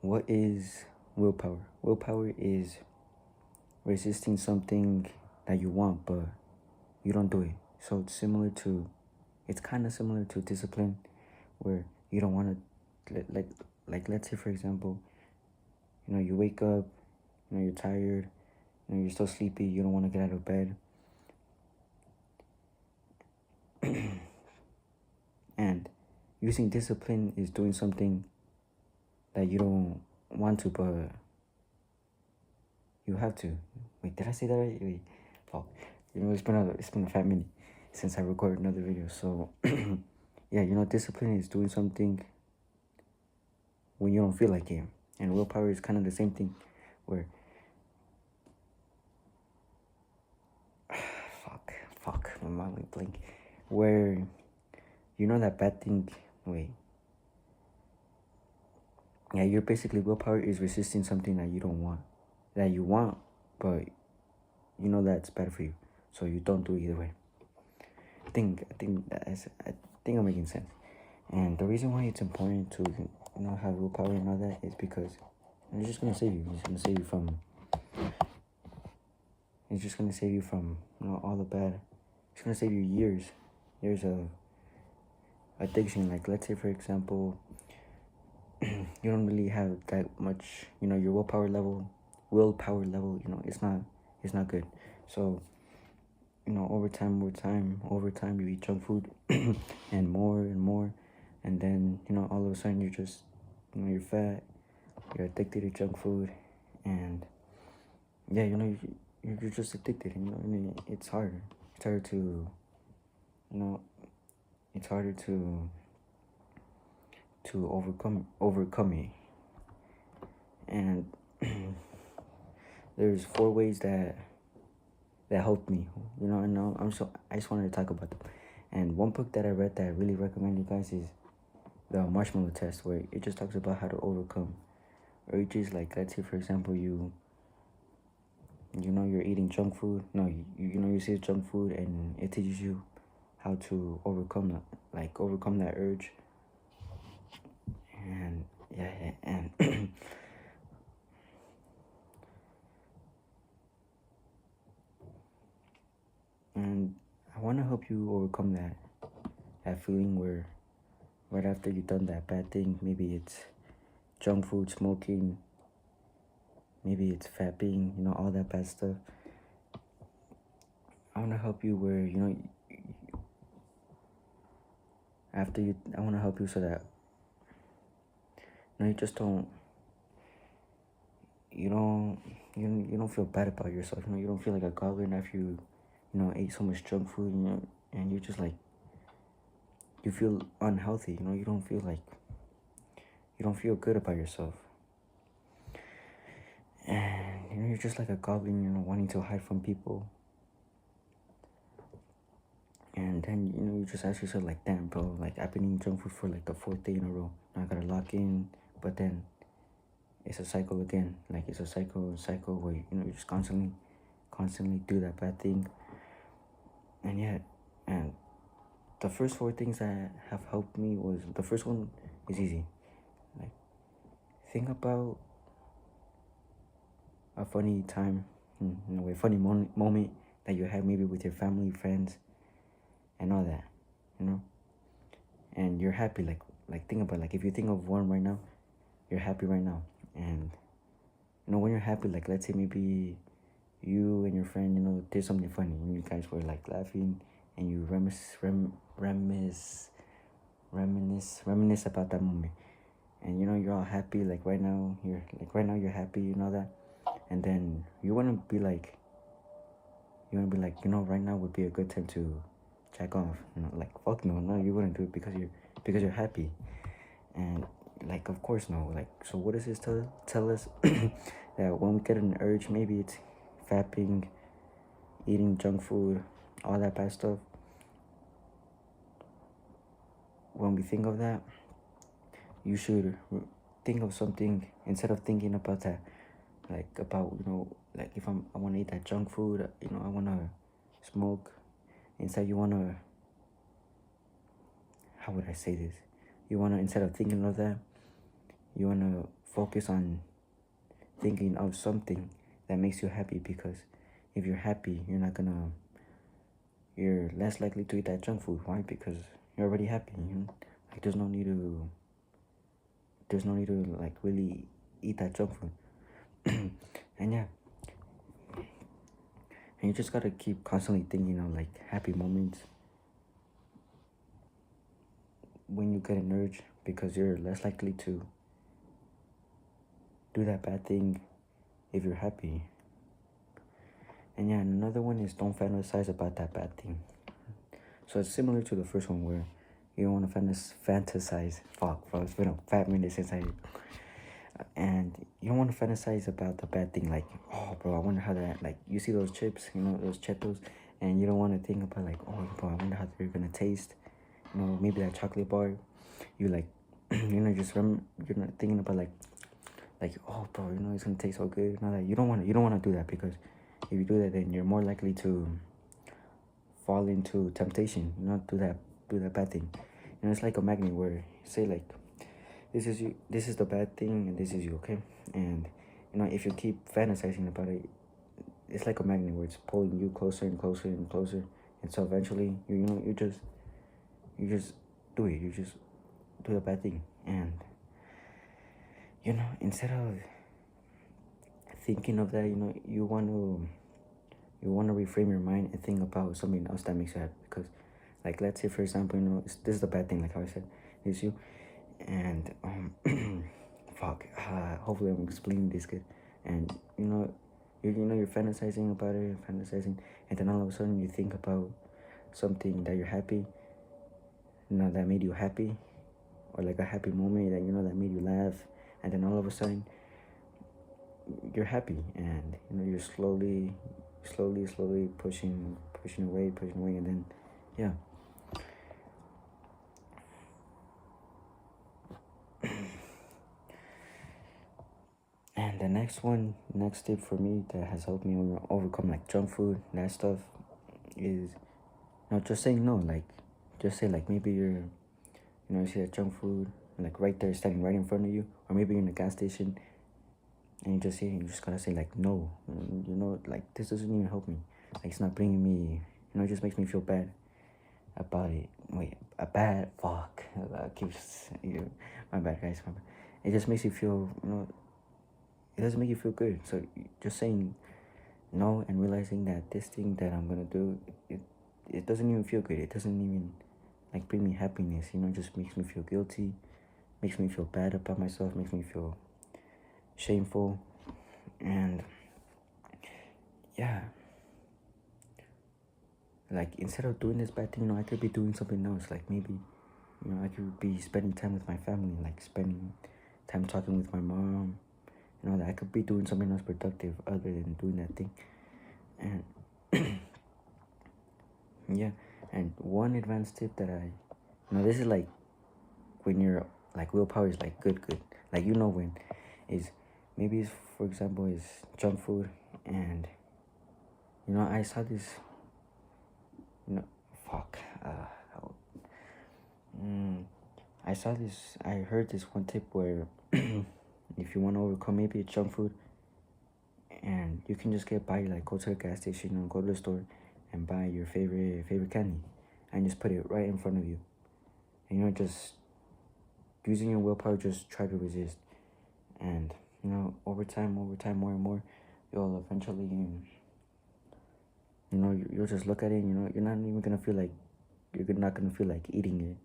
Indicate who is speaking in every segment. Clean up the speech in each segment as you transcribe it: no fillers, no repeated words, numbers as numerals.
Speaker 1: What is willpower? Willpower is resisting something that you want, but you don't do it. So it's kind of similar to discipline, where you don't want to, let's say for example, you wake up, you're tired, you're still sleepy, you don't want to get out of bed, and using discipline is doing something that you don't want to, but you have to. Wait, did I say that right? Wait, fuck. It's been a fat minute since I recorded another video. So, yeah, discipline is doing something when you don't feel like it, and willpower is kind of the same thing, where fuck, my mind went blank, where that bad thing. Wait, yeah, you're basically willpower is resisting something that you don't want, that you want, but that's bad for you, so you don't do it either way. I think I'm making sense. And the reason why it's important to have willpower and all that is because it's just gonna save you. It's gonna save you from. It's just gonna save you from all the bad. It's gonna save you years of addiction. Like, let's say for example, you don't really have that much. Your willpower level. It's not good. So over time, you eat junk food, and more, and then all of a sudden you're fat, you're addicted to junk food, and yeah, you're just addicted. It's hard. It's harder to, it's harder to overcome it. And there's 4 ways that helped me. And I just wanted to talk about them. And one book that I read that I really recommend you guys is the Marshmallow Test, where it just talks about how to overcome urges. Like, let's say for example, you're eating junk food. No, you see junk food, and it teaches you how to overcome that urge. And yeah, and and I want to help you overcome that feeling where right after you've done that bad thing, maybe it's junk food, smoking, maybe it's fapping, all that bad stuff. I want to help you where I want to help you so that you just don't you don't feel bad about yourself. You don't feel like a goblin after you ate so much junk food. And you're just like, you feel unhealthy. You don't feel good about yourself. And you're just like a goblin, wanting to hide from people. And then you just ask yourself, like, damn, bro, like, I've been eating junk food for like the 4th day in a row. Now I gotta lock in. But then it's a cycle again. Like, it's a cycle where you just constantly do that bad thing. And yeah, and the first 4 things that have helped me was, the first one is easy. Like, think about a funny time, a funny moment that you had maybe with your family, friends, and all that, and you're happy. Like think about, like, if you think of one right now, you're happy right now. And when you're happy, like, let's say maybe you and your friend did something funny, and you guys were like laughing, and you reminisce about that moment, and you're all happy. Like, right now you're happy, that. And then you want to be like, right now would be a good time to jack off. Like, fuck no, you wouldn't do it because you're happy. And, like, of course no. Like, so what does this tell us? That when we get an urge, maybe it's fapping, eating junk food, all that bad stuff. When we think of that, you should think of something instead of thinking about that. Like, about like, if I want to eat that junk food, I want to smoke. Instead, you want to, how would I say this? You want to, instead of thinking of that, you want to focus on thinking of something that makes you happy, because if you're happy, you're less likely to eat that junk food. Why? Because you're already happy. Like there's no need to like really eat that junk food. And yeah, and you just gotta keep constantly thinking of like happy moments when you get an urge, because you're less likely to do that bad thing if you're happy. And yeah, another one is don't fantasize about that bad thing. So it's similar to the first one where you don't want to fantasize. Fuck, bro, it's been a fat minute since I. And you don't want to fantasize about the bad thing, like, oh, bro, I wonder how that, like, you see those chips, those Cheetos, and you don't want to think about, like, oh, bro, I wonder how they're gonna taste. Maybe that chocolate bar, you like, you're not thinking about like, oh, bro, it's gonna taste so good. Not that you don't want to do that, because if you do that, then you're more likely to fall into temptation. Do that bad thing. It's like a magnet where say like, this is you, this is the bad thing, and this is you, okay? And if you keep fantasizing about it, it's like a magnet where it's pulling you closer and closer and closer, and so eventually you just do it. You just do the bad thing, and instead of thinking of that, you want to reframe your mind and think about something else that makes you happy. Because, like, let's say for example, this is the bad thing, like how I said, is you, and fuck. Hopefully I'm explaining this good, and you're fantasizing about it, fantasizing, and then all of a sudden you think about something that you're happy, that made you happy, or like a happy moment that that made you laugh, and then all of a sudden you're happy, and you're slowly pushing away, and then yeah. And the next tip for me that has helped me overcome like junk food and that stuff is just saying no. Like, just say like, maybe you see that junk food like right there standing right in front of you, or maybe you're in a gas station and you just gotta say like no. Like, this doesn't even help me. Like, it's not bringing me. It just makes me feel bad about it. Wait, a bad fuck. Keeps my bad, guys. My bad. It just makes you feel. It doesn't make you feel good. So just saying no and realizing that this thing that I'm gonna do, it doesn't even feel good. It doesn't even like bring me happiness. It just makes me feel guilty, makes me feel bad about myself, makes me feel shameful, and yeah. Like, instead of doing this bad thing, I could be doing something else. Like, maybe, I could be spending time with my family, like spending time talking with my mom. That I could be doing something else productive other than doing that thing. And yeah, and one advanced tip that this is like when you're like willpower is like good, like when is maybe it's, for example, is junk food, and I saw this fuck I heard this one tip where if you want to overcome maybe it's junk food, and you can just go to the gas station or go to the store and buy your favorite candy and just put it right in front of you, and just using your willpower, just try to resist, and over time, more and more, you'll eventually you'll just look at it, you're not even gonna feel like you're not gonna feel like eating it.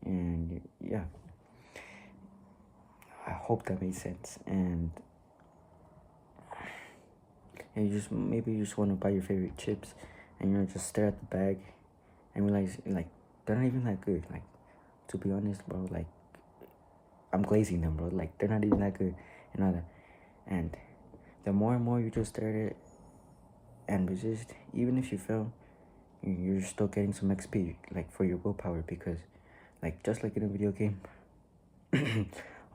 Speaker 1: And yeah, I hope that made sense. And you just want to buy your favorite chips, and just stare at the bag and realize like they're not even that good. Like, to be honest, bro, like, I'm glazing them, bro. Like, they're not even that good, that. And the more and more you just stare at it and resist, even if you fail, you're still getting some XP, like, for your willpower, because like, just like in a video game,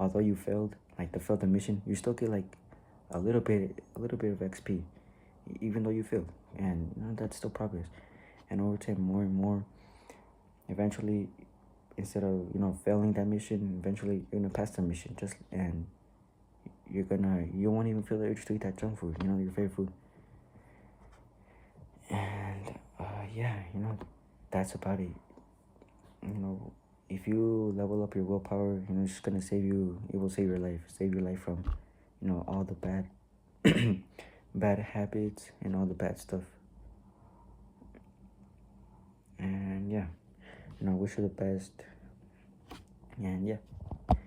Speaker 1: although you failed, like the mission, you still get like a little bit of XP, even though you failed, and that's still progress. And over time, more and more, eventually, instead of failing that mission, eventually you're gonna pass the mission, and you won't even feel the urge to eat that junk food, your favorite food. And yeah, that's about it. If you level up your willpower, it's just gonna save you. It will save your life from, all the bad, bad habits and all the bad stuff. And yeah, wish you the best. And yeah.